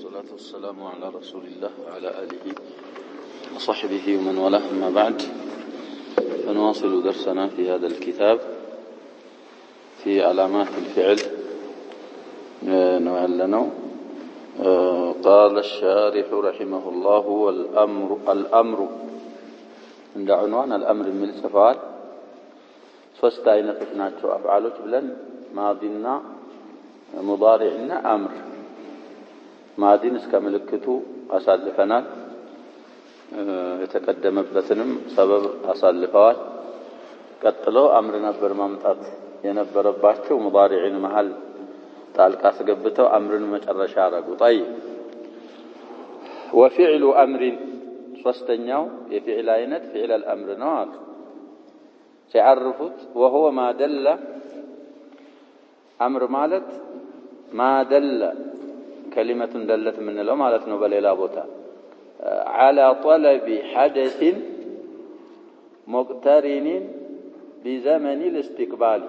والصلاة والسلام على رسول الله وعلى آله وصحبه ومن والاه أما بعد فنواصل درسنا في هذا الكتاب في علامات الفعل نعلنه. قال الشارح رحمه الله الأمر عند عنوان الأمر من السفال فاستعين تفناتشو أفعالوش بلن ماضينا مضارعنا أمر ماضين اسكملكتو أسالفنال يتقدم بثنم سبب أسالفوال قتلو أمر نبر ممتات ينبر باشو مضارعين محل تعلق أسقبتو أمر مجرش عرقو. طيب وفعل أمر فاستنيو يفعل عينت فعل الأمر نوال سيعرفت وهو ما دل أمر مالت ما دل كلمة دلت من الله مالت نبل إلى بوتا على طلب حدث مقترن بزمن الاستقبال.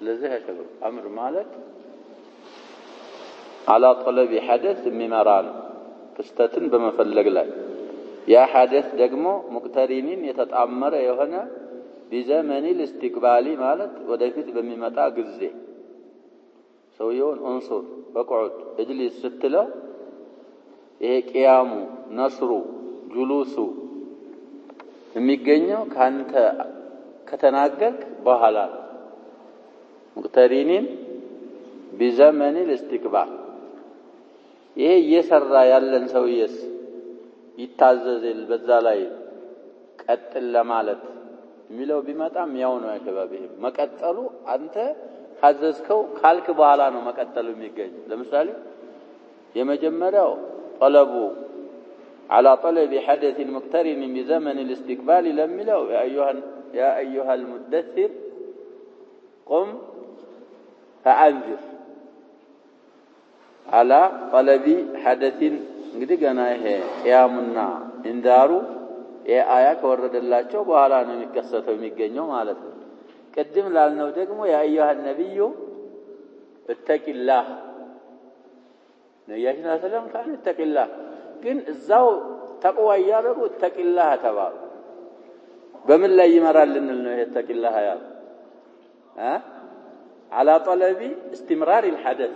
لذلك هكذا أمر مالت على طلب حدث ممران فاستتن بمفلق لك يا حدث دقمو مقترنين يتتأمر يوهنا بزمن الاستقبال مالت ودفت بممتا قزي سويون انصر بقعد اجلس ستلو ايه قيامو نصرو جلوسو የሚገኘው ካንተ ከተናገርክ በኋላ مقترنين بزمن الاستقبال ይሄ እየሰራ ያለን ሰውየስ ይታዘዝል በዛ ላይ ቀጥል ለማለት ሚለው ቢመጣም ያው ነው ያከባበህ መቀጠሉ አንተ ካዘዝከው ካልክ በኋላ ነው መቀጠሉ የሚገኝ። ለምሳሌ የመጀመሪያው طلبو على طلب حدث مقترن بزمن الاستقبال لميለው يا ايها المدثر قم فأنذر على طلب حدث እንግዲህ ገና ይሄ ቂያሙና እንዳሩ የአያ ከወረደላቸው በኋላ ነው የሚከሰተው የሚገኘው ማለት ነው። ቅድም ላልነው ደግሞ ያ አዩሃ ነብዩ እተቂላህ ነያሽና ሰላም ካን እተቂላህ ግን እዛው ተቅዋ ያረጉ እተቂላህ ተባሉ። በምን ላይ ይመራልን ነው ይሄ እተቂላህ ያለው على طلب استمرار الحدث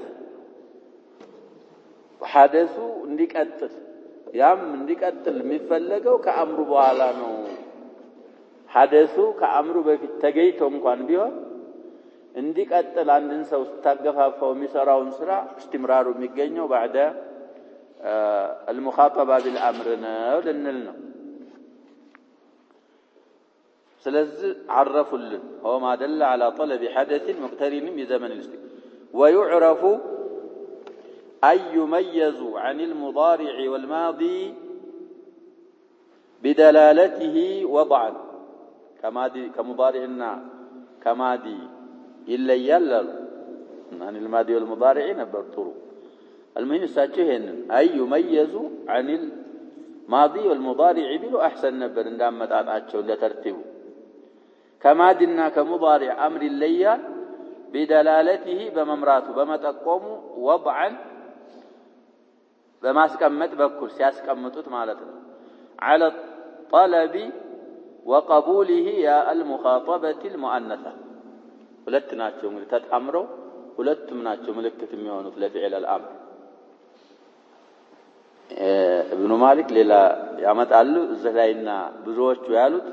حدث እንዲቀጥል ያም እንዲቀጥል የሚፈልገው ከአምሩ በኋላ ነው። حدث ከአምሩ በፊት ተገይቶ እንኳን ቢሆን እንዲቀጥል አንድን ሰው ታገፋፋው የሚሰራውን ስራ استمرار የሚገኘው بعد المخاطبه بالامر ነው ልንል ነው። ስለዚህ عرفልን هو ما دل على طلب حدث مقترن بزمن الاستقبال ويعرف أن يميز عن المضارع والماضي بدلالته وضعا كمضارعنا كماضي إلا يلل عن الماضي والمضارع نبرطروا المهم ساتشهن أن يميز عن الماضي والمضارع بلو أحسن نبر عندما متعطاتشو لترتبوا كمادنا كمضارع أمر الليل بدلالته بممراته بمتقوم وضعا بما سكمت بكل سياسكمتوت مالتنا على الطلب وقبوله يا المخاطبة المؤنثة ولتناتشو ملتات أمره ولتمناتشو ملكت ميونو لفعل الأمر. ابن مالك للا يامت قالو زلاينا بزوجو يالوت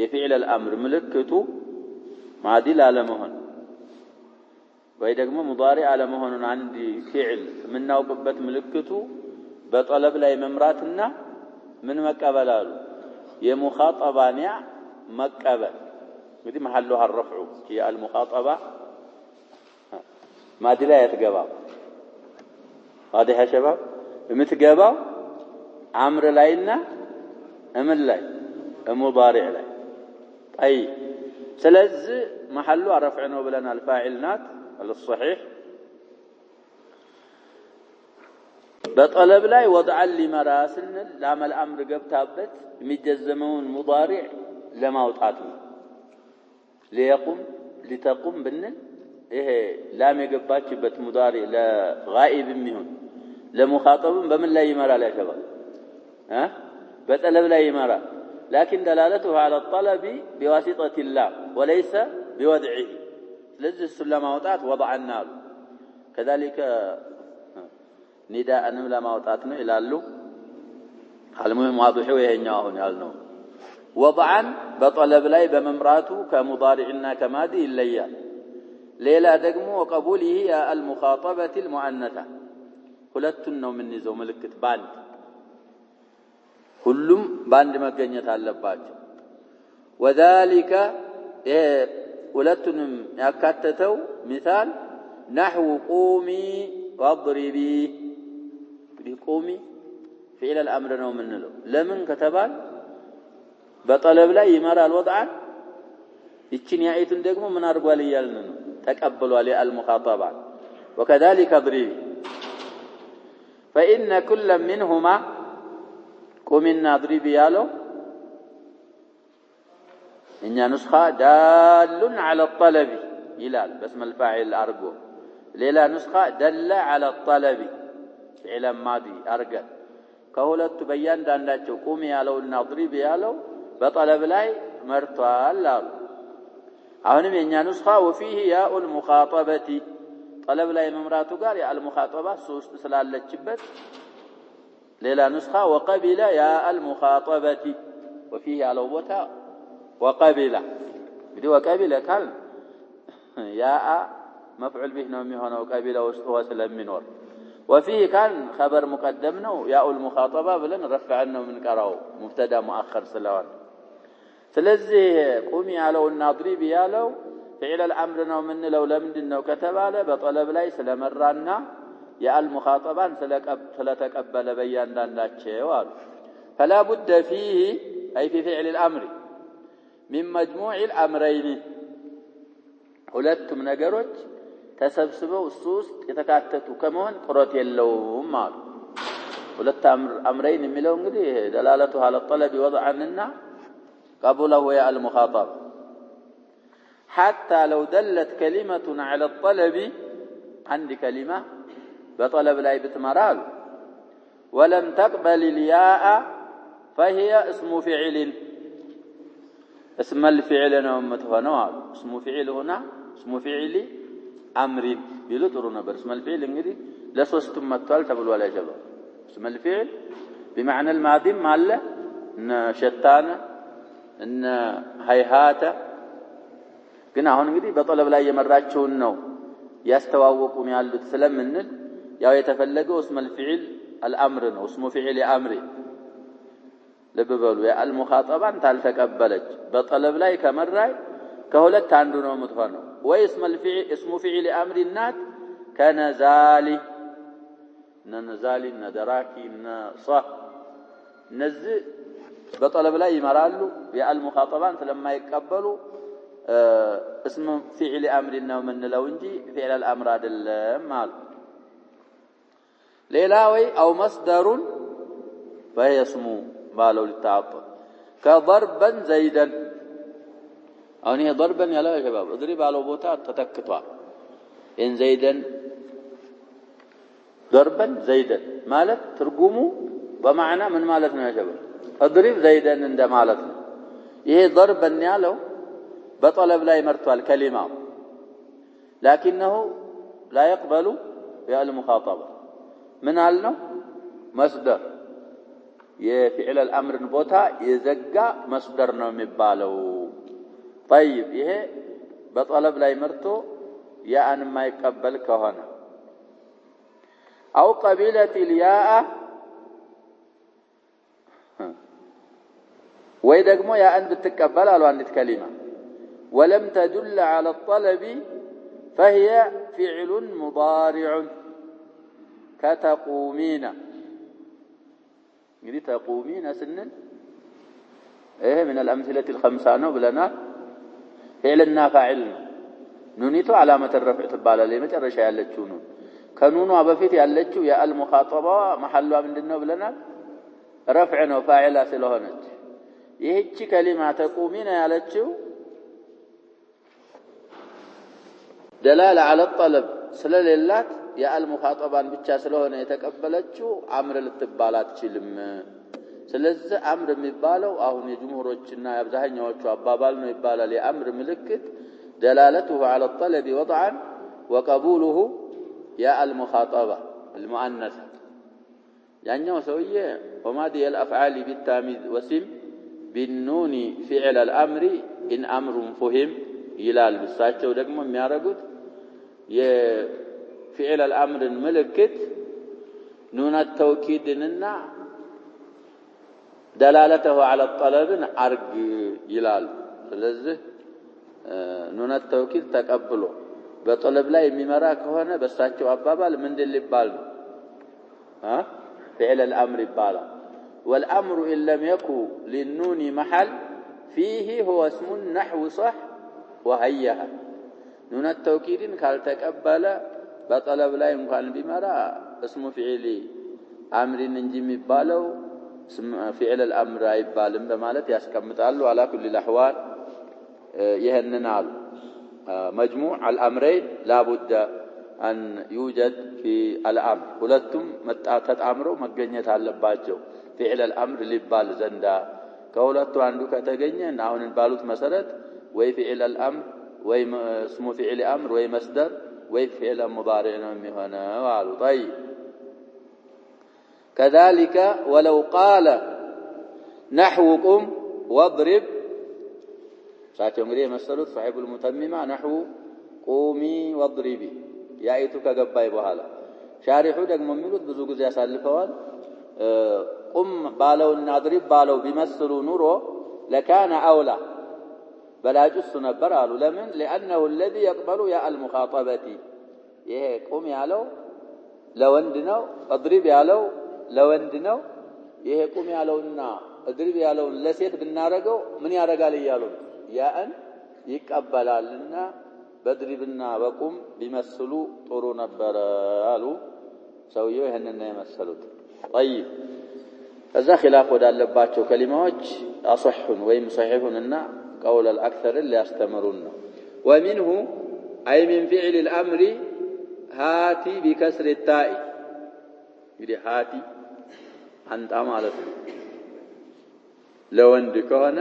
يفعل الأمر ملكته معدل على مهن ወይ ደግሞ ሙዳሪ አለመሆኑን አንድ ፊዕል ምናውቅበት ምልክቱ በጠለብ ላይ መምራትና ምን መቀበል አሉ የሙኻጠባንያ መቀበል እንግዲህ محلها الرفع هي المخاطبه ማዲ ላይ ያትገባው واضح يا شباب የምትገባው አምር ላይና እምን ላይ ሙዳሪዕ ላይ طيب ስለዚህ محلها رفع ነው ብለናል ፋዒልናት على الصحيح بطلب لا وضع لمراسل لعمل امر قبتابت ميجزمون مضارع لما وطعته ليقوم لتقوم بالنل ይሄ ላም የገባችበት ሙዳሪ ለጋኢብም ይሁን ለሙኻጠብም በምን ላይ ይመራል ያሸባል በጠለብ ላይ ይመራል لكن دلالته على الطلب بواسطة اللام وليس بوضعه لذي السلام وطعت وضعنا كذلك نداء لما وطعتنا إلى اللو المهم واضحه يهنياهن يالنو وضعا بطلب لاي بممراته كمضارعنا كمادي الليا ليلا دقمو وقبوله المخاطبة المؤنثة ሁለቱን ምንይዘው ምልክት ባንድ ሁሉም ባንድ መገኘት አለባቸው وذلك ሁለቱንም ያካተተው مثال نحو قومي واضربي قومي فعل الامر ነው ምንለው ለምን ከተባል በጠለብ ላይ ይመራል ወضعን እቺን ያይቱን ደግሞ ምን አድርጓል ይያልን ነው ተቀበሏል የአልሙኻጠባ وكذلك اضربي فإن كل منهما قمنا اضربي يالو إن نسخة دال على الطلب إلال باسم الفاعل أرجو ليلا نسخة دل على الطلب فعل ماضي أرجل كهولت تبين داناتشو قومي يالو اضربي يالو بطلب لاي مرتوال لالو أهنم إن نسخة وفيه ياء المخاطبة طلب لا ممراته قال يا المخاطبة سلالتشبت ليلا نسخة وقبل يا المخاطبة وفيه على وتا وقبل بدي وقبل كان يا مفعول به نومي هنا وقبل وسلم منور وفيه كان خبر مقدمنا يا المخاطبة بلن رفع عنه من قراو مبتدا مؤخر سلوان سلزي قومي على الناظري بيالو فعل الامر ነው ምንለው ለምንድነው ከተባለ በጠለብ ላይ ስለመራና የአልሙኻጠባን ስለተቀበለ በእያንዳንዳቸው አሉ فلا بد فيه اي في فعل الامر من مجموع الامرين ሁለቱም ነገሮች ተሰብስበው እሱ ውስጥ የተካተቱ ከመሆን ቁርጥ የለውም አሉ ሁለት አምረይን የሚለው እንግዲህ دلالته على الطلب وضعنا قبله يا المخاطب حتى لو دلت كلمة على الطلب عندي كلمة بطلب لا بتمرال ولم تقبل الياء فهي اسم فعل اسم الفعل نومته اسم فعل هنا اسم فعل أمر بلطر نبر اسم الفعل انجدي لسوستم متوال تبل ولا جبل اسم الفعل بمعنى الماضي ماله ان شتان ان هيهات ግን አሁን እንግዲህ በጠለብ ላይ የመራቸውን ነው ያስተዋወቁም ያሉት ስለምንል ያው የተፈለገው اسم الفعل الامر ነው اسم فعل امر ለበበሉ የአልሙኻጠባን ታልተቀበለች በጠለብ ላይ ከመራይ ከሁለት አንዱ ነው የምትሆነው ወይ اسم فعل امر النات كنزالي نزالي ندراكي نصح نزي በጠለብ ላይ ይመራሉ የአልሙኻጠባን ስለማይቀበሉ اسم فعل امر ነው ምንለው እንጂ فعل الامر አይደለም ማለት ሌላው او مصدر فهي اسم ባለው للتعطل كضربا زيدا አሁን ይሄ ضربا ያለው شباب اضرب ባለው ቦታ ተተክቷል ان زيدا ضربا زيدا ማለት ትርጉሙ በማዕና ምን ማለት ነው شباب اضرب زيدا እንደ ማለት ነው ይሄ ضربا ያለው بطلب لا يمرتوا الكلمة لكنه لا يقبل بالمخاطبة من قالنا مصدر يفعل الأمر نبوتا يزقى مصدرنا مبالو طيب إيه بطلب لا يمرتوا يا أن ما يقبل كهنا أو قبيلة الياء ويدقموا يا أن بتقبل على أن كلمة ولم تدل على الطلب فهي فعل مضارع كتقومين يريد تقومين سنن ايه من الامثله الخمسه ነው ብለናል فعلنا فاعلنا ኑኒቱ علامه الرفع ትባላል የመጨረሻ ያለችው ነው ከኑኗ በፊት ያለችው የአልሙኻጠባ መሐሏ ምንድነው ብለናል رفع ነው فاعላ ስለሆነች ይህቺ ከሊማ ተቁሚና ያለችው دلالة على الطلب ስለሌላት የአልሙኻጠባን ብቻ ስለሆነ የተቀበለችው አምር ልትባላት ይችላል ስለዚህ አምር የሚባለው አሁን የጅምሁሮችና የአብዛኛዎቹ አባባል ነው ይባላል የአምር ምልክት دلالته على الطلب وضعا وقبوله يا المخاطبة المؤنثة يعني سوية وماضي الأفعال بالتاميز وسم بالنون فعل الأمر إن أمر فهم يلال بالساتشة ودقم ميارقود فعل الأمر الملكت نون التوكيد إننا دلالته على الطلب عرق يلال لذه نون التوكيد تقبله بطلب لا يميمراك هنا بساتشة وأبابال من دل البال فعل الأمر بالا والأمر إن لم يكن للنون محل فيه هو اسم النحو صح وهيها نون التوكيد قال تقبل بطلب لا يمكن بمرا اسم فعل أمر نجم بالو اسم فعل الأمر يبالم بمالت يسكمتالو على كل الأحوال يهننال مجموع الأمرين لا بد أن يوجد في الأمر ولتم تتأمروا مجنية على فعل الأمر لبال زندا كولتو عندك تجنيه نعون البالوت مسرت وفعل الأمر واسم فعل أمر ومصدر وفعل مضارع هنا وعلو طيب كذلك ولو قال نحوكم واضرب ساتهم غير مسلوت صاحب المتممة نحو قومي واضربي يايتك غباي بحالا شارحو ደግሞ የሚሉት ብዙ ጊዜ ያሳልፈዋል قم بالونا اضرب بالو بيمثلوا نورو لكان اولى بلاجس ነበር አሉ ለምን لانه الذي يقبل يا المخاطبه ይሄ قم ያለው ለወንድ ነው اضرب ያለው ለወንድ ነው ይሄ قم ያለውና اضرب ያለውን ለሴት ብናረገው ምን ያረጋል ይያሉ ያን ይቀበላልና በድሪብና በቁም ቢመስሉ ጥሩ ነበር አሉ ሰውየው ይሄንን ነው የመሰሉት طيب ከዛ خلاف ወዳለባቸው ከሊማዎች አصحን ወይም صحيحንና قول الاكثر اللي يستمرون ومنه اي من فعل الامر هاتي بكسر التاء እንግዲህ هاتي አንጣ ማለት ነው ለወንድ ከሆነ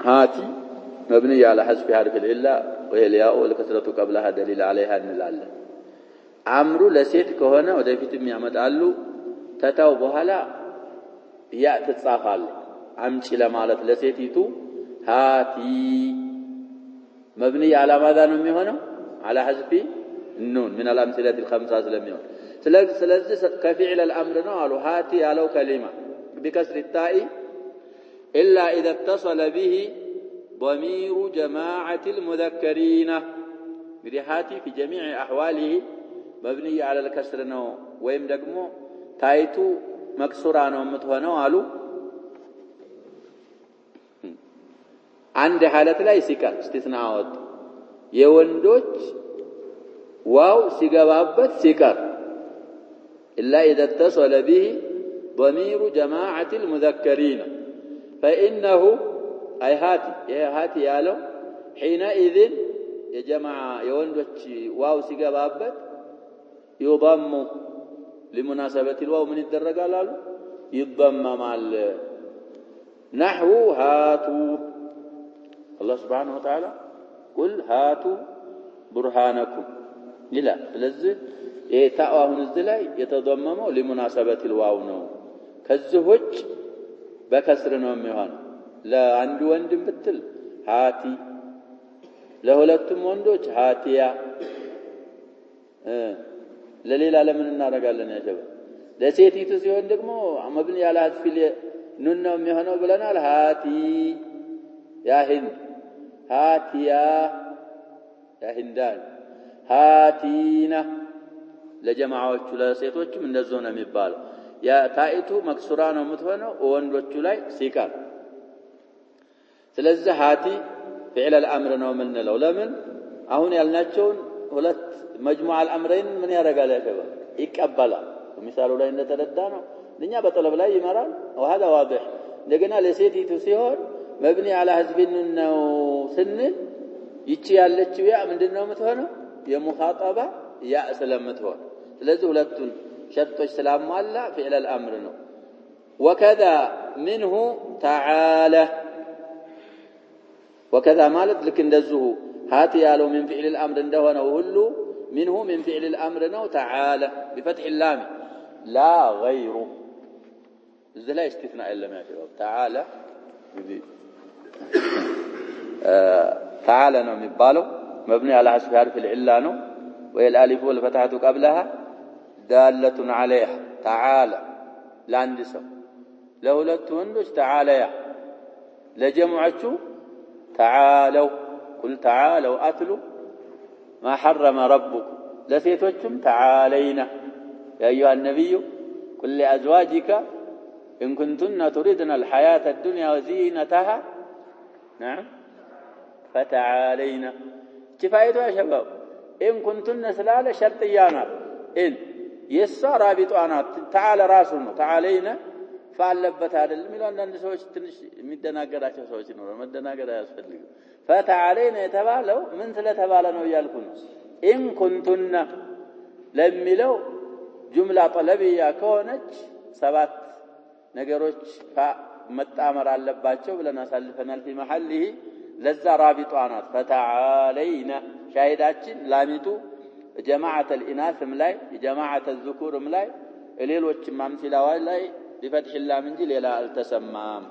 هاتي مبني على حذف حرف العله وهي الياء والكسره قبلها دليل عليها እንላለን አምሩ ለሴት ከሆነ ወደፊትም ያመጣሉ ተታው በኋላ ያ ተጻፋል አምጪ ለማለት ለሴቲቱ هاتي مبني على ماذا ነው የሚሆነው على حذف النون من الامثله الخمسه ስለሚሆን ስለዚህ كفعل الامر ነው አሉ هاتي ያለው كلمه بكسر التاء الا اذا اتصل به ضمير جماعة المذكرين بريحاتي في جميع أحواله مبني على الكسر نو ويم دقمو تايتو مكسورانو متهنو قالوا عند حالة لا يسكر استثناءات يوندوج واو سيقبابت سكر إلا إذا اتصل به ضمير جماعة المذكرين فإنه أي هاتي يالو حينئذ يا جماعة يوندوش واو سيقبابت يضم لمناسبة الواو من الدرجة لالو يضم مع نحو هاتوا الله سبحانه وتعالى قل هاتوا برهانكم إلا فلذي تأوهن الزلاي يتضمموا لمناسبة الواو نو كالزهج بكسر نوم يهان لا عنده وندم بتل هاتي لهولتم وندوش هاتيا لليلة لمن النار قال لنا يا شباب لسيتي تسيون دقمو مبني على هات في نون نوم يهانو بلنا هاتي يا هند هاتيا يا هندان هاتينا لجماعة ولا سيتوش من الزونة مبال يا تائتو مكسوران ومتهنو وندوش لاي سيكار ስለዚህ ሃቲ فعل الامر ነው ምንለው ለምን አሁን ያልናቸውን ሁለት መጅሙዕ الامرين ምን ያረጋል ያከባ ይቀበላል ምሳሌው ላይ እንደተረዳ ነው ለኛ በጠለብ ላይ ይመራል وهذا واضح እንደገና ለሴቲቱ ሲሆን مبني على حذف ነው ስንል ይቺ ያለችው ያ ምንድነው የምትሆነው የሙኻጠባ ያ ስለምትሆን ስለዚህ ሁለቱን ሸርጦች ስላሟላ ፊዕል الامر ነው وكذا منه تعالى وكذا ማለት ልክ እንደዚሁ هات ያለው من فعل الامر እንደሆነው ሁሉ منه من فعل الامر ነው تعالى بفتح اللام لا غيره እዚህ ላይ استثناء የለም ያ شباب تعالى تعالى ነው የሚባለው مبني على حذف حرف العله ነው والالف والفتحه قبلها داله عليها تعالى ለአንድ ሰው ለሁለት ወንዶች تعالى ለጀምዓቹ تعالوا قل تعالوا اتلوا ما حرم ربك ለሴቶችም تعالينا يا ايها النبي قل لازواجك ان كنتن تريدن الحياه الدنيا وزينتها نعم فتعالينا كفايته يا شباب ان كنتن سلاله شرطيانا ان يسار رابطانا تعالى راسنا تعالينا فعلبت አይደል የሚለው አንዳንድ ሰዎች ትንሽ የሚደናገራቸው ሰዎች ነው መደናገር ያስፈልግ فتعالينا የተባለው ምን ስለተባለ ነው ይያልኩ ነው ان كنتن ለሚለው ጁምላ ጠለብያ ከሆነች ሰባት ነገሮች መጣመር አለባቸው ብለን አሳልፈናል في محله ለዛ ራቢጧናት فتعالينا ሻሂዳችን ላሚቱ جماعه الاناثም ላይ جماعه الذكورም ላይ ሌሎችም አምሲላዋይ ላይ بفتح اللام እንጂ ሌላ አልተሰማም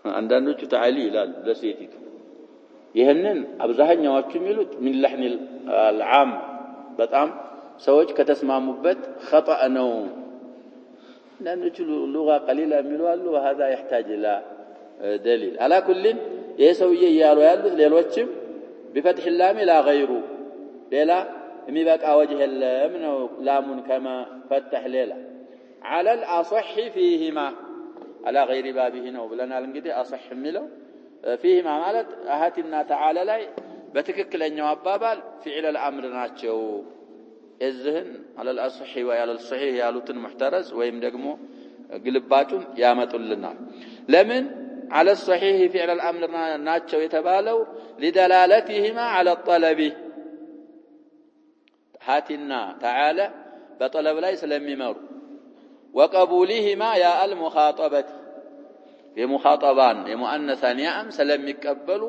አንዳንዶቹ تعالي ይላል ለሴቲቱ ይሄንን አብዛኛዎቹ የሚሉት من لحن العام በጣም ሰዎች ከተስማሙበት خطأ ነው ለነቹ لغه قليله የሚሉ አሉ وهذا يحتاج الى دليل على كل የሰውዬ ያሉ ያሉት ሌሎችም بفتح اللام لا غيره ሌላ የሚበቃ وجه የለም ነው ላሙን كما فتح ሌላ على الاصح فيهما على غير بابه ነው ብለናል እንግዲህ اصح የሚለው فيهما ማለት አሃቲና تعالى ላይ በትክክለኛው አባባል فعل الامر ናቸው እዝህን على الاصح وعلى الصحيح ያሉትን محترز ወይም ደግሞ ግልባጩን ያመጡልናል ለምን على الصحيح فعل الامر ናቸው የተባለው لدلالتهما على الطلب هاتنا تعالى بطلب ላይ ስለሚመሩ وقبولهما يا المخاطبه የሙኻጠባን የሙአነሳን ያም ስለሚቀበሉ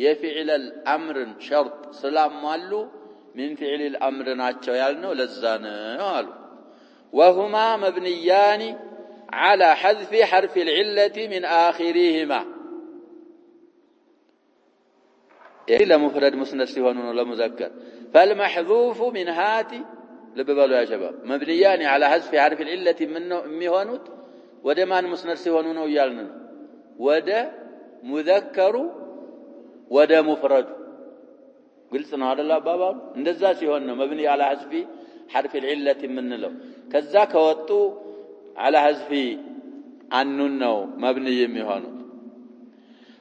የፊዕል الامر شرط ስላሟሉ من فعل الامر ናቸው ያልነው ለዛ ነው አሉ وهما مبنيان على حذف حرف العله من اخرهما إلى مفرد مسند ሲሆኑ ነው ለሙዘከር فالمحذوف من هاتي ልበሉ يا شباب مبنيان على حذف حرف العله من የሚሆኑት ወደ ማን مسند ሲሆኑ ነው ይያልን ወደ ሙዘከሩ ወደ ሙፍረዱ ግልጽ ነው አይደል አባባሉ እንደዛ ሲሆን ነው مبني على حذف حرف العله የምንለው ከዛ ከወጡ على حذف አንኑን ነው مبني የሚሆኑት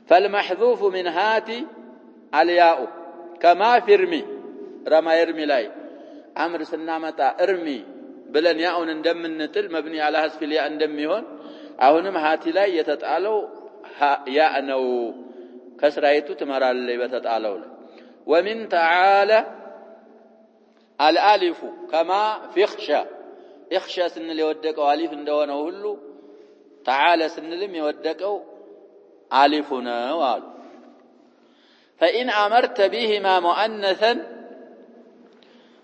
فالمحذوف من هاتي الياء كما في ارمي رمى يرمي ላይ امر ስናመጣ ارمي ብለን ያውን እንደምንጥል مبني على حذف الياء እንደሚሆን አሁንም ሃቲ ላይ የተጣለው ያ ነው ከስራይቱ ትመራለች በተጣለው ላይ ومن تعالى الالف كما في اخشى ስንል የወደቀው አሊፍ እንደሆነው ሁሉ تعالى ስንልም የወደቀው አሊፍ ነው አሉ فإن أمرت بهما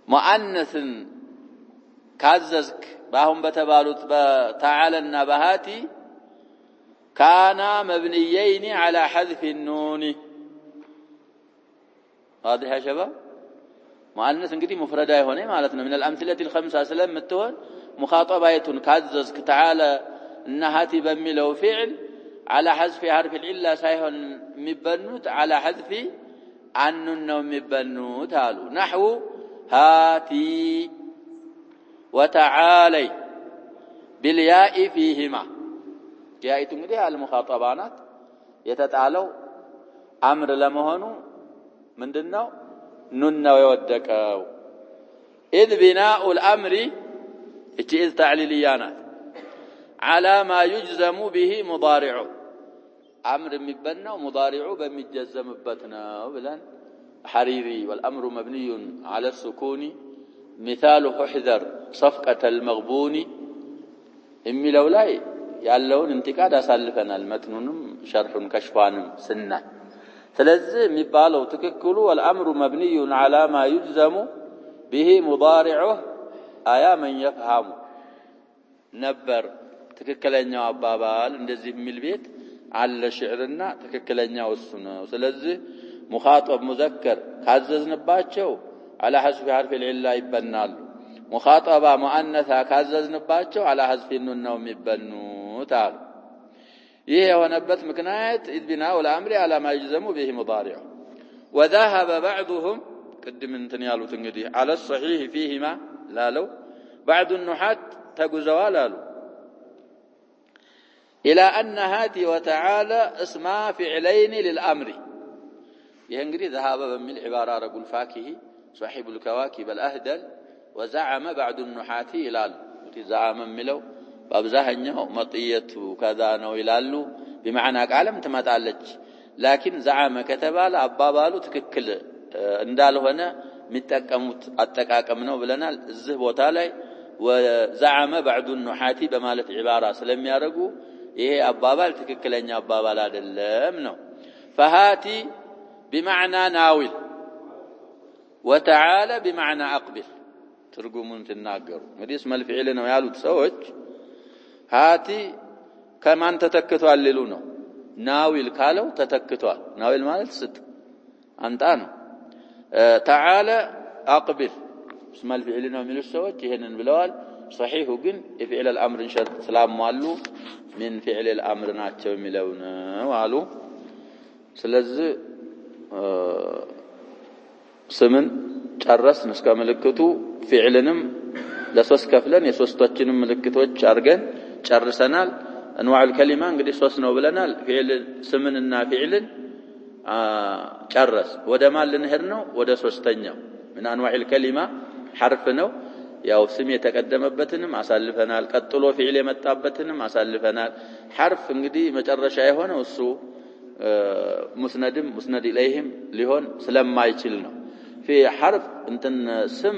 مؤنثا كاززك باهم بتبالوت تعالى بهاتي كان مبنيين على حذف النون واضح يا شباب مؤنث እንግዲህ مفرد አይሆነ ማለት ነው من الأمثلة الخمسة سلام متون مخاطبايه كاززك تعالى النهاتي بميلو فعل على حذف حرف العله سايهون مبنوت على حذف عنن مبنوت قالوا نحو هاتي وتعالي بالياء فيهما ياء እንግዲህ المخاطبانات የተጣለው امر ለመሆኑ ምንድነው ኑን ነው የወደቀው اذ بناء الامر اذ تعليليانات على ما يجزم به مضارعه أمر مبنى مضارع بمجزم بتنا بلان حريري والأمر مبني على السكون مثاله احذر صفقة المغبون إمي لولاي يالون انتقاد أسالفنا المتنونم شرح كشفانم سنة ثلاثة مبالو تككلوا والأمر مبني على ما يجزم به مضارعه آيا من يفهم نبر تككلنيا أبابال اندزي بملبيت على شعرنا تككلنيا والسنة ثلاثة مخاطب مذكر كازز نباتشو على حذف حرف العلة يبنال مخاطبة مؤنثة كازز نباتشو على حذف النون يبنو تعال ይሄ የሆነበት ምክንያት ኢድቢናው الامر على ما يجزم به مضارع وذهب بعضهم قدم انتن ያሉት እንግዲህ على الصحيح فيهما ላለው بعض النحاة ተጉዘዋል አሉ الى ان هاتي وتعالى اسم فعلين للامر ይሄ እንግዲህ ذهب በሚል عبارة رجل فاكه صاحب الكواكب الاهدل وزعم بعض النحاة ይላል زعم የሚለው በአብዛኛው መጥየቱ ከዛ ነው ይላሉ بمعنى ቃልም ትመጣለች لكن زعم ከተባለ አባባሉ ትክክል እንዳልሆነ የሚጠቀሙት አጠቃቀም ነው ብለናል እዚህ ቦታ ላይ وزعم بعض النحاة በማለት عبارة ስለሚያደርጉ ይሄ አባባል ትክክለኛ አባባል አይደለም ነው فهاتي بمعنى ناول وتعالى بمعنى أقبل ترجمون تناقر ودي اسم الفعل ነው ያሉት ሰዎች هاتي كمان تتكتوا للونه ناويل قالوا تتكتوا ناويل ማለት ስጥ አንጣ ነው تعالى أقبل اسم الفعل ነው የሚሉ ሰዎች ይሄንን ብለዋል صحيح ግን የفعل الامر شرط ስላሟሉ من فعل الامر ናቸው የሚለው ነው አሉ ስለዚህ ስምን ጨረስን እስከ ምልክቱ فعلንም ለሶስት ከፍለን የሶስቶችንም ምልክቶች አድርገን ጨርሰናል انواع الكلمه እንግዲህ ሶስት ነው ብለናል فعل ስምንና فعልን ጨረስ ወደ ማን ልንሄድ ነው ወደ ሶስተኛው من انواع الكلمه حرف ነው ያው ስም የተቀደመበትንም አሳልፈናል ቀጥሎ فعل የመጣበትንም አሳልፈናል حرف እንግዲህ መጨረሻ የሆነው እሱ مسندم مسند اليهم ሊሆን ስለማይችል ነው في حرف انتن سم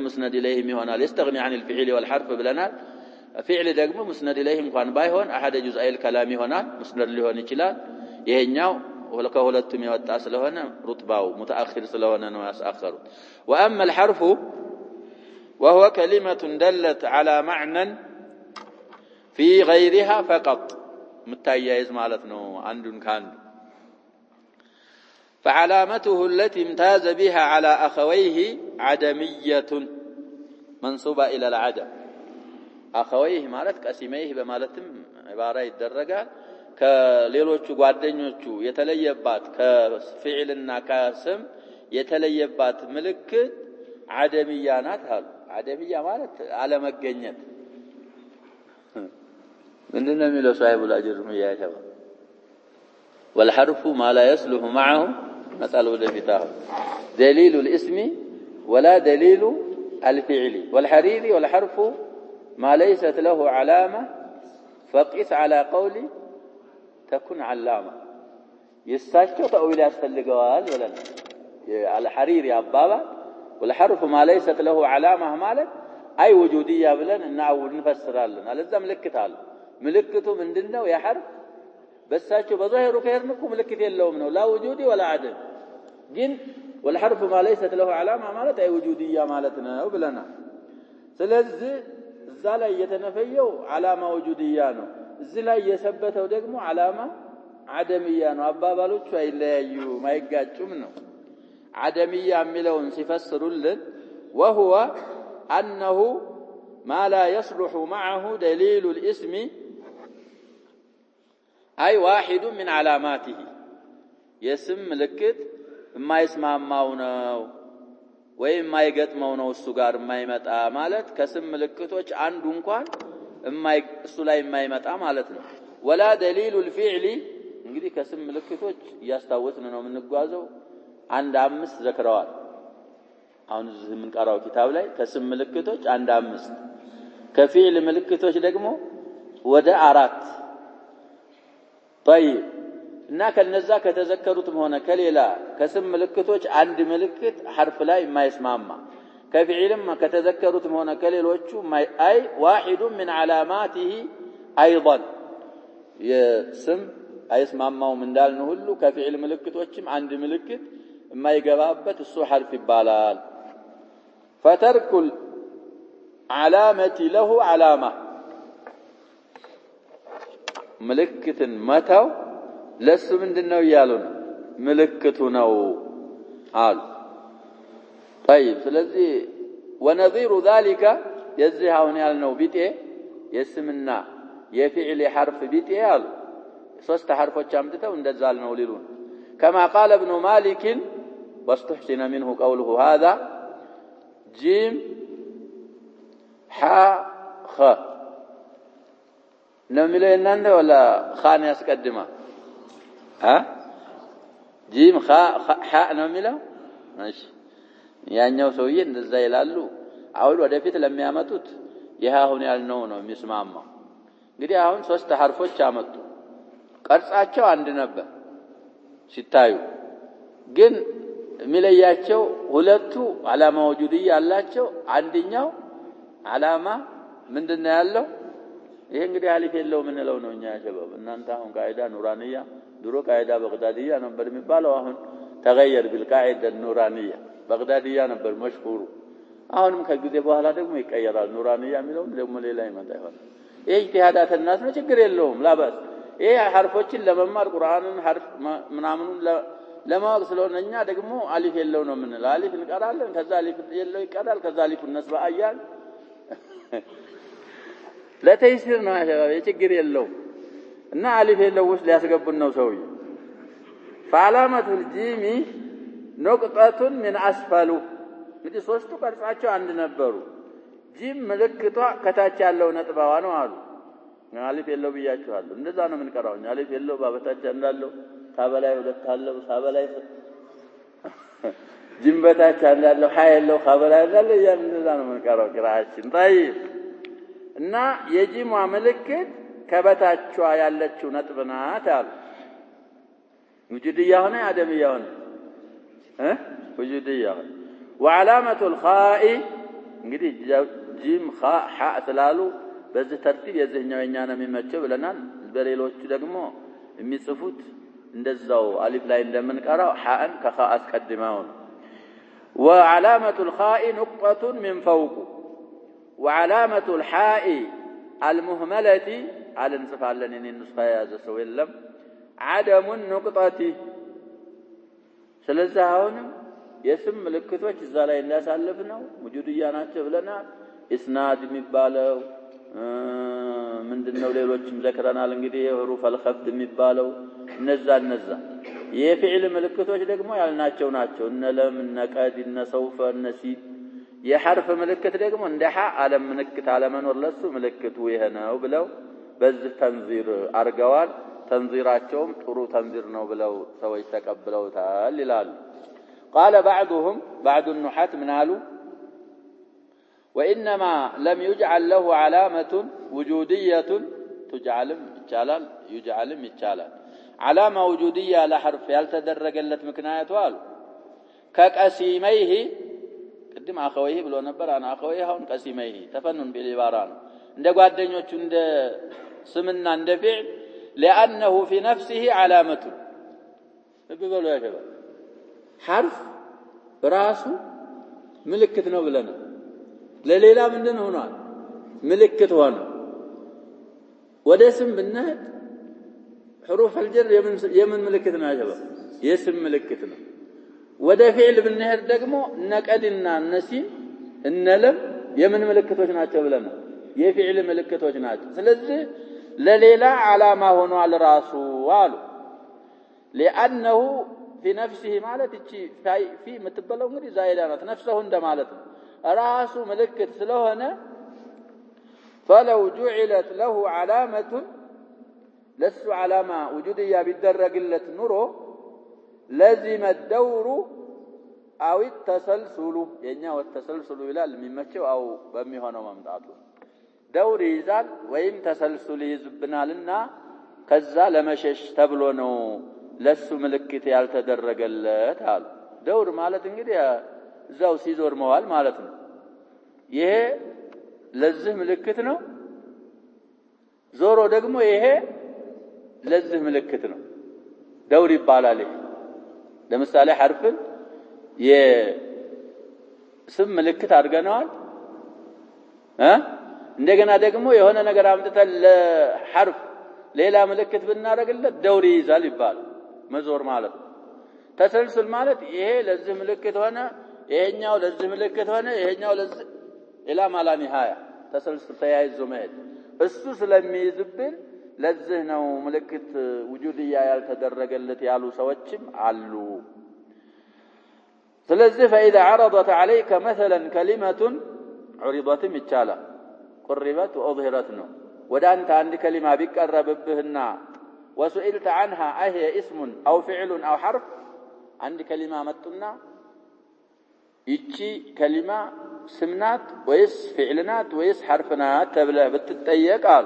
مسند اليهم يሆናል يستغني عن الفعل والحرف ብለናል فعل ደግሞ مسند اليهم እንኳን ባይሆን احد جزء الكلام ይሆናል مسند ሊሆን ይችላል ይሄኛው ከሁለቱም የወጣ ስለሆነ ሩጥባው متأخر ስለሆነ ነው ያስአخሩት واما الحرف وهو كلمة دلت على معنى في غيرها فقط متايز ማለት ነው አንዱን ካንዱ فعلامته التي امتاز بها على أخويه عدمية منصوبة إلى العدم أخويه مالت قسميه بمالتم عبارة يدرجال كليلوቹ ጓደኞቹ የተለየባት ከፍዕልና ከስም የተለየባት ምልክት عدمية ናት አሉ عدمية ማለት አለመገኘት ምንድነው የሚለው صاحب الاجر يا شباب والحرف ما لا يصلح معه مسألة ودفتاه دليل الاسم ولا دليل الفعل والحريري والحرف ما ليست له علامة فقس على قول تكون علامة يستشكو تأويل يستلقوال ولا على حريري أبابا والحرف ما ليست له علامة مالك أي وجودية بلن نعود نفسر لنا لازم ملكتها ملكته من دلنا ويا حرف بساچو بظاهر كيرنكم ملكت يلوم ነው لا وجودي ولا عدم ግን والحرف ما ليست له علامه ማለት አይ وجوديه ማለት ነው ብለና ስለዚህ እዛ ላይ የተነፈየው علامه وجوديه ነው እዚህ ላይ የሰበተው ደግሞ علامه عدميه ነው አባባሎቹ አይለያዩ ማይጋጩም ነው عدميه የሚለውን ሲፈስሩልን وهو انه ما لا يصلح معه دليل الاسم أي واحد من علاماته يسم ملكت ما يسمعوا ነው ወይም ማይገጥመው ነው እሱ ጋር የማይመጣ ማለት ከስም ምልክቶች አንዱ እንኳን እሱ ላይ የማይመጣ ማለት ነው ولا دليل الفعل እንግዲህ ከስም ምልክቶች ያስታወስን ነው የምንጓዘው አንድ አምስት ዘክረዋል አሁን እዚህ የምንቀራው ኪታብ ላይ ከስም ምልክቶች አንድ አምስት ከፊዕል ምልክቶች ደግሞ ወደ አራት طيب እና ከነዛ ከተዘከሩትም ሆነ ከሌላ ከስም ምልክቶች አንድ ምልክት ሐርፍ ላይ የማይስማማ ከፊዕልም ከተዘከሩትም ሆነ ከሌሎቹ አይ واحد من علاماته ايضا የስም አይስማማውም እንዳልን ሁሉ ከፊዕል ምልክቶችም አንድ ምልክት የማይገባበት እሱ ሐርፍ ይባላል فترك العلامه له علامه ምልክትን መተው ለሱ ምንድነው ይያሉ ነው ምልክቱ ነው አሉ طيب ስለዚህ ونظير ذلك የዚህ አሁን ያልነው ቢጤ የስምና የፊዕል ሐርፍ ቢጤ አሉ ሶስት ሐርፎች አምጥተው እንደዛል ነው ሊሉን كما قال ابن مالك واستحسن منه قوله هذا جيم حاء خ نميله እናንተ ወላ ኻን ያስቀድማ جيم خاء حاء نميله ماشي ያኛው ሰውዬ እንደዛ ይላሉ አሁን ወደፊት ለሚያመጡት ይሄ አሁን ያልነው ነው የሚስማማው እንግዲህ አሁን ሶስት ሐርፎች አመጡ ቅርጻቸው አንድ ነበር ሲታዩ ግን የሚለያቸው ሁለቱ ዓላማ ወጁድያ ያላቸው አንደኛው ዓላማ ምንድነው ያለው ይሄ እንግዲህ አሊፍ የለው ምን ነው ነው እኛ ሸባብ እናንተ አሁን ቃይዳ ኑራንያ ድሮ ቃይዳ በግዳድያ ነበር የሚባለው አሁን ተغير بالقاعده النورانيه በግዳድያ ነበር መሽሁሩ አሁንም ከጊዜ በኋላ ደግሞ ይቀየራል ኑራንያ የሚለው ደግሞ ሌላ ይመጣ ይሆናል ይሄ ኢህቲሃዳት الناس ነው ችግር የለውም ላባስ ይሄ ሐርፎችን ለመማር ቁርአንን ሐርፍ ምናምኑን ለማወቅ ስለሆነኛ ደግሞ አሊፍ የለው ነው ምን አሊፍ እንቀራለን ከዛ አሊፍ የለው ይቀራል ከዛ አሊፍ ነስባ አያል ለተይሲር ነው ያለው ችግር የለው እና አሊፍ የለው ውስጥ ሊያስገቡን ነው ሰውዬ فعلامه الجيم نقطه من اسفل እንግዲህ ሶስቱ ቅርጻቸው አንድ ነበሩ ጂም ምልክቷ ከታች ያለው ነጥባዋ ነው አሉ አሊፍ የለው ብያችኋለሁ እንደዛ ነው ምን ቀራው አሊፍ የለው ባበታች እንዳለው ታበላይ ሁለት አለው ሳበላይ ጂም በታች እንዳለው ሃይ የለው ካበላይ እንዳለው ያን እንደዛ ነው ምን ቀራው ቅራአችን طيب እና የጂሟ ምልክት ከበታቿ ያለችው ነጥብ ናት አሉ وجودية هنا عدمية هنا وجودية وعلامة الخاء እንግዲህ ጂም خاء حاء ስላሉ በዚህ ተርቲብ የዚህኛው የኛና የሚመቸው ብለናል በሌሎቹ ደግሞ የሚጽፉት እንደዛው አሊፍ ላይ እንደምንቀራው حاءን ከخاء አስቀድመው وعلامة الخاء نقطة من فوق وعلامة الحاء المهملة على انصفالن ان النسخه هذا سو يلم عدم النقطه ስለዚህ አሁን የስም ምልክቶች እዛ ላይ እንዳሳለፍነው ወጁድያ ናቸው ብለናል እስናድ የሚባለው ምንድነው ሌሎችም ዘክረናል እንግዲህ የሁሩፍ አልኸፍድ የሚባለው እነዛ የፊዕል ምልክቶች ደግሞ ያልናቸው ናቸው እነ ለም እነ ቀድ እነ ሰውፈ እነ ሲድ የሐርፍ ምልክት ደግሞ እንደ ሐ ዓለም ምልክት አለመኖር ለሱ ምልክቱ ይሄ ነው ብለው በዚህ ተንዚር አርገዋል ተንዚራቸውም ጥሩ ተንዚር ነው ብለው ሰዎች ተቀብለውታል ይላሉ قال بعض النحاة من قالوا وانما لم يجعل له علامه وجوديه يجعلم يجعلال علامه وجوديه لحرف ያልተደረገለት ምክንያቱ አሉ ከቀሲመይህ ቅድም አኸወይህ ብሎ ነበር አና አኸወይህ አሁን ቀሲመይህ ተፈኑን بالعباره ነው እንደ ጓደኞቹ እንደ ስምና እንደ ፊዕል لانه في نفسه علامه በበሉ ያሸባ حرف ራሱ ምልክት ነው ብለና ለሌላ ምንድን ሆኗል ምልክት ሆነ ወደ ስም ብንሄድ حروف الجر የምን ምልክት ነው ያሸባ የስም ምልክት ነው ወደ ፊዕል ብንሄድ ደግሞ ነቀድና ነሲን እነለም የምን ምልክቶች ናቸው ብለና የፊዕል ምልክቶች ናቸው ስለዚህ ለሌላ ዓላማ ሆኗል ራሱ አሉ لانه في نفسه ማለት እቺ في ምትበለው እንግዲህ ዛይዳ ናት ነፍሰሁ እንደማለት ነው ራሱ ምልክት ስለሆነ فلو جعلت له علامه لس علامه وجوديه ቢደረግለት ኑሮ لازم الدور او التسلسل የኛ ወተሰልስሉ ይላል የሚመቸው አው በሚሆነው መምጣቱ دور ይዛል ወይም ተሰልሱል ይዝብናልና ከዛ ለመሸሽ ተብሎ ነው ለሱ ምልክት ያልተደረገለት አሉ። ደውር ማለት እንግዲህ እዛው ሲዞር መዋል ማለት ነው። ይሄ ለዚህ ምልክት ነው። ዞሮ ደግሞ ይሄ ለዚህ ምልክት ነው። ደውር ይባላል። ለምሳሌ ሐርፍን የስም ምልክት አድርገናል እንደገና ደግሞ የሆነ ነገር አምጥተን ለሐርፍ ሌላ ምልክት ብናረግለት ደውር ይይዛል ይባላል። መዞር ማለት ነው። ተሰልስል ማለት ይሄ ለዚህ ምልክት ሆነ፣ ይሄኛው ለዚህ ምልክት ሆነ፣ ይሄኛው ለዚህ ኢላ ማላ ኒሃያ ተሰልስል ተያይዞ መሄድ እሱ ስለሚይዝብን ለዚህ ነው ምልክት ውጁድያ ያልተደረገለት ያሉ ሰዎችም አሉ። ስለዚህ فإذا عرضت عليك مثلا كلمة عرضت ይቻላ قربت وأظهرت ነው። ወደ አንተ አንድ ከሊማ ቢቀርብብህና وسئلت عنها أهي اسم أو فعل أو حرف عند كلمة متنا يجي كلمة سمنات ويس فعلنات ويس حرفنات تبلع بتتأيق قال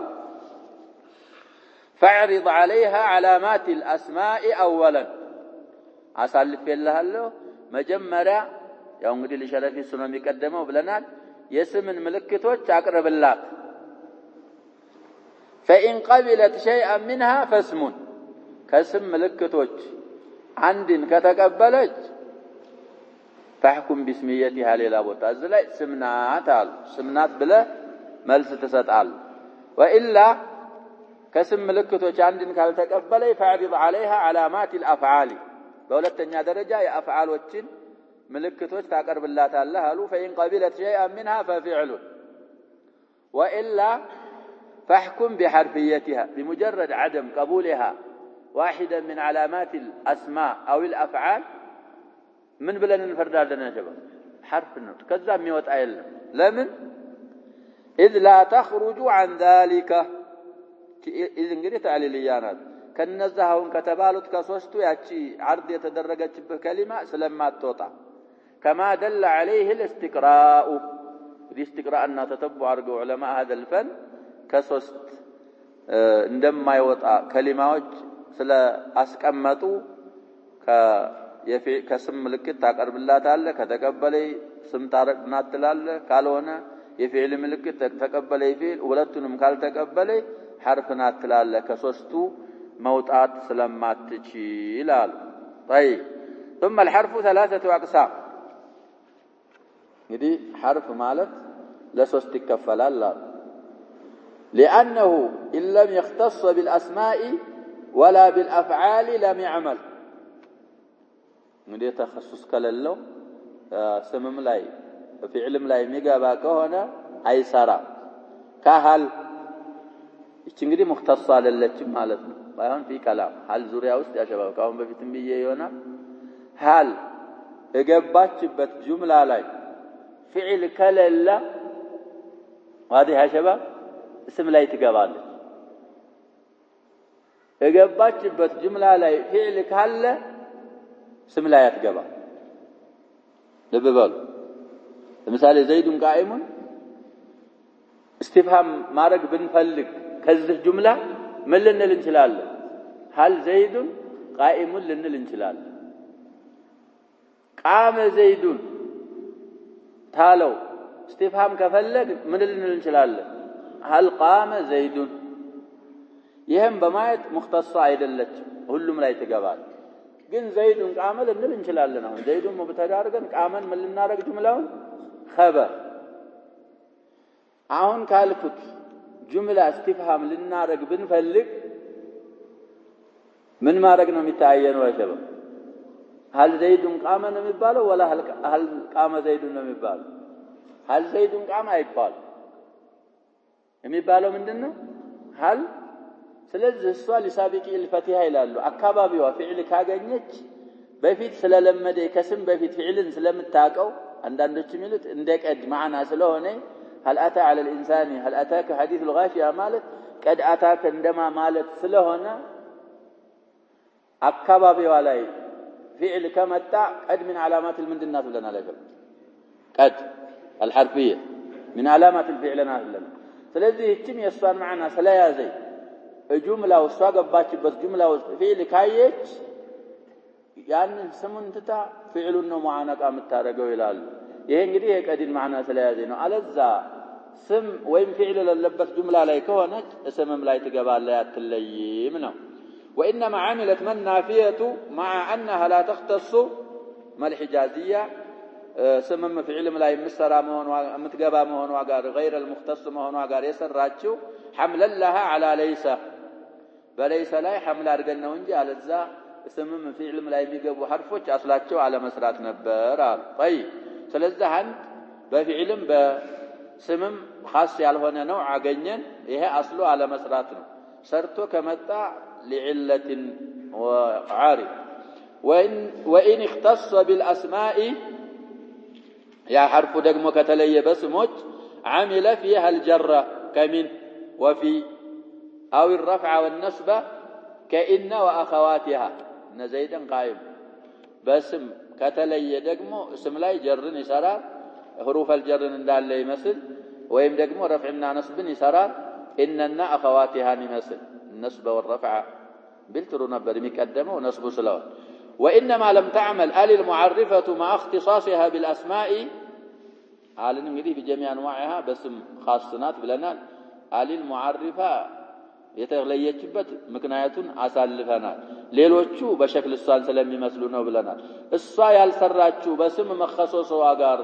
فاعرض عليها علامات الأسماء أولا أسألف الله له مجمرة يوم قد لشرفي السنة مقدمة وبلنات يسمن ملكتوش أقرب الله فإن قبلت شيئا منها فاسم كاسم ملكتوش عند كتقبلت فاحكم باسميتها للابوت أزلاء سمنات بلا ملس تسطال وإلا كاسم ملكتوش عند كتقبلت فاعرض عليها علامات الأفعال بولتنيا درجة يا أفعال وجن ملكتوش تقرب الله تعالى فإن قبلت شيئا منها ففعل وإلا فاحكم بحرفيتها بمجرد عدم قبولها واحدا من علامات الأسماء أو الأفعال من بلن نفرد لنا شباب حرف النطق كذا ميوت أيلا لمن إذ لا تخرج عن ذلك إذن قريت على الليانات كالنزهون كتبالت كسوستو يأتي عرض يتدرجت بكلمة سلمات توطع كما دل عليه الاستقراء الاستقراء أن تتبع أرجو علماء هذا الفن كسوست عندما يوطع كلمات سلا أسكمتو كسم ملكت تقرب الله تعالى كتقبلي سم تاركنات تعالى قالونا يفعل ملكت تقبلي فعل ولتنم قال تقبلي حرفنات تعالى كسوستو موطعات سلامات تشيلال. طيب ثم الحرف ثلاثة أقسام. يدي حرف مالت لسوست كفلال لأنه إن لم يختص بالأسماء ولا بالأفعال لم يعمل. ندي تخصص كلله سمم لاي فعل لاي ميغابا كهنا أي سرا كهل إنجدي مختصة للتشم مالتنا بايون في كلام هل زوريا وست يا شباب كاون بفيتم بيجي يونا هل إجابات بت جملة لاي فعل كلله هذه يا شباب اسم لاي تجابان إجابات بت جملة لاي فعل كله اسم لا يتقبل لببال مثال زيد قائم استفهام مارق بنفلق كذا جملة من لنا الانشلال هل زيد قائم لنا الانشلال قام زيد تالو استفهام كفلق من لنا الانشلال هل قام زيد يهم بمايت مختصة عيدلت كلهم لا يتقبل ግን ዘይዱን ቃመ ልንል እንችላለን። አሁን ዘይዱን ሙብተዳ አድርገን ቃመን ምን ልናረግ ጁምላውን ኸበር አሁን ካልኩት ጁምላ እስቲፍሃም ልናረግ ብንፈልግ ምን ማድረግ ነው የሚታየነው? አይተበም هل ዘይዱን ቃመ ነው የሚባለው ወላ هل ቃመ ዘይዱን ነው የሚባለው? هل ዘይዱን ቃመ አይባል የሚባለው ምንድነው? هل ስለዚህ እሷ ሊሳቢቂ الفتحه ይላሉ። አካባቢዋ ፊዕል ካገኘች በፊት ስለለመደ ከስም በፊት ፊዕልን ስለምታቀው አንዳንዶች የሚሉት እንደቀድ ማዕና ስለሆነ هل اتى على الانسان هل اتاك حديث الغاشيه ማለት قد اتاك እንደማ ማለት ስለሆነ አካባቢዋ ላይ ፊዕል ከመጣ قد من علامات المندنات لنا لكم قد الحرفيه من علامات الفعلنات لنا ስለዚህ እቺም የሷን ማዕና ስለያዘ ጁምላው ሷ ገባችበት ጁምላው ፊዕል ካየች ያንን ስሙን ትታ ፊዕሉን ነው ሙዓነቃ የምታደርገው ይላሉ። ይሄ እንግዲህ የቀዲን ማዕና ስለያዘ ነው። አለዛ ስም ወይም ፊዕል ለለበት ጁምላ ላይ ከሆነች ስምም ላይ ትገባለች አትለይም ነው። وإنما عملت من نافية مع أنها لا تختص ما الحجازية سمم فعل لا يمسرا مهون متقبا مهون وقال غير المختص مهون وقال يسراتشو حملا لها على ليس فليس لا حمل أرقلنا ونجي على الزا سمم فعل لا يميقبوا حرفوش أصلاتشو على مسرات نبرا. طيب سلزة عند بفعل بسمم خاص على هنا نوع عقنين إيه أصله على مسراتنا سرتو كمتع لعلة وعارض. وإن اختص بالأسماء يا حرف دقم كتلي بسمج عمل فيها الجرة كمن وفي أو الرفع والنصب كإن وأخواتها إن زيدا قائم بسم كتلي دقم اسم لا جر يسرى حروف الجر ندال لي مثل ويم دقم رفعنا نصب يسرى إننا أخواتها نمثل النصب والرفع بالترو نبر مقدمه ونصب سلوات. وإنما لم تعمل المعرفة مع اختصاصها بالأسماء آل نمدي بجميع أنواعها باسم خاصنات بلنا المعرفة يتغليتشبت مكنايتون أسالفنا ليلوچو بشكل الصال سلام يمثلونه بلنا الصا يالسراچو باسم مخصوص واغار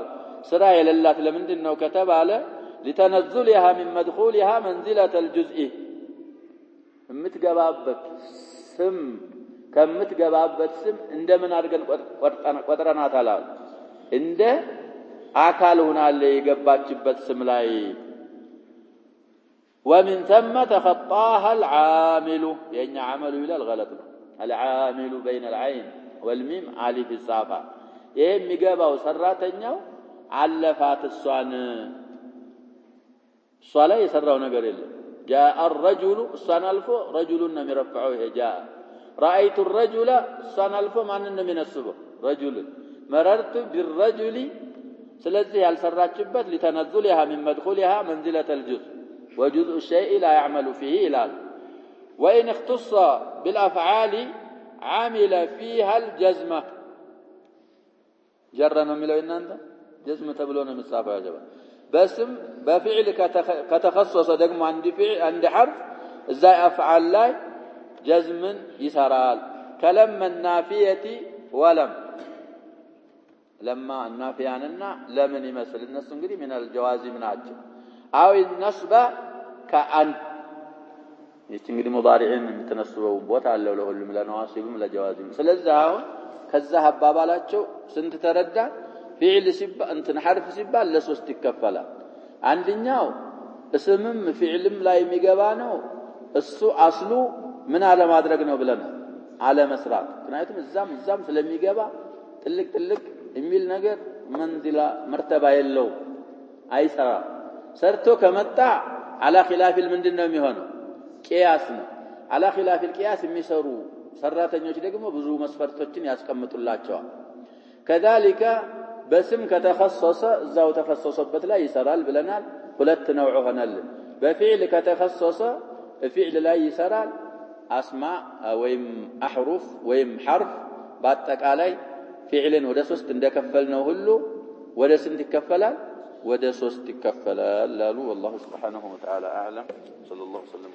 سرا يللات لمندنو كتب على لتنزلها من مدخولها منزلة الجزء متجبابت سم كم متجبابت سم عندما أرجل قدرنا تعالى عند أكل هنا اللي جبات جبت سم لاي. ومن ثم تخطاها العامل يعني عمل إلى الغلط العامل بين العين والميم علي في الصافة إيه مجابا وسراتنيو علفات الصان الصلاة يسرون قليل جاء الرجل الصان ألفو رجل مرفعوه جاء رأيت الرجل الصان ألفو معنى من الصبح رجل مررت بالرجل سلزي السرات شبت لتنزلها من مدخولها منزلة الجزء وجزء الشيء لا يعمل فيه إلى. وإن اختص بالأفعال عمل فيها الجزمة جرنا ملو إن أنت جزمة تبلون من الصافة يا جماعة باسم بفعل كتخصص دقم عند حرف ازاي أفعال لا جزم يسرال كلما النافية ولم لما النافية عننا لمن يمثل النص من الجوازم من عجل أو النصب كأن يتنقل مضارعين متنصبوا بوتا على له من النواصب من الجوازم سلزها كالذهب بابالاتشو سنت تردى فعل سبا أنت حرف سبا لسوس تكفلا عندنا اسمم فعلم لا يميقبانو السو أصلو من على ما أدركنا بلنا على مسرات كنايتم الزام سلميقبا تلك إميل نقر منزلة مرتبة يلو أي سرا سرتو كمتع على خلاف المندن ميهونو قياسنا على خلاف القياس የሚሰሩ ሰራተኞች ደግሞ ብዙ መስፈርቶችን ያስቀምጡላቸዋል كذلك በስም ከተخصص እዛው ተخصصበት ላይ ይሰራል ብለናል ሁለት ነው ሆነል በፊዕል ከተخصص ፊዕል ላይ ይሰራል አስማ ወይም አህሩፍ ወይም حرف በአጠቃላይ ፊዕልን ወደ 3 እንደከፈልነው ሁሉ ወደ ስንት ይከፈላል ወደ 3 ይከፈላል ላሉ والله سبحانه وتعالى اعلم صلى الله وسلم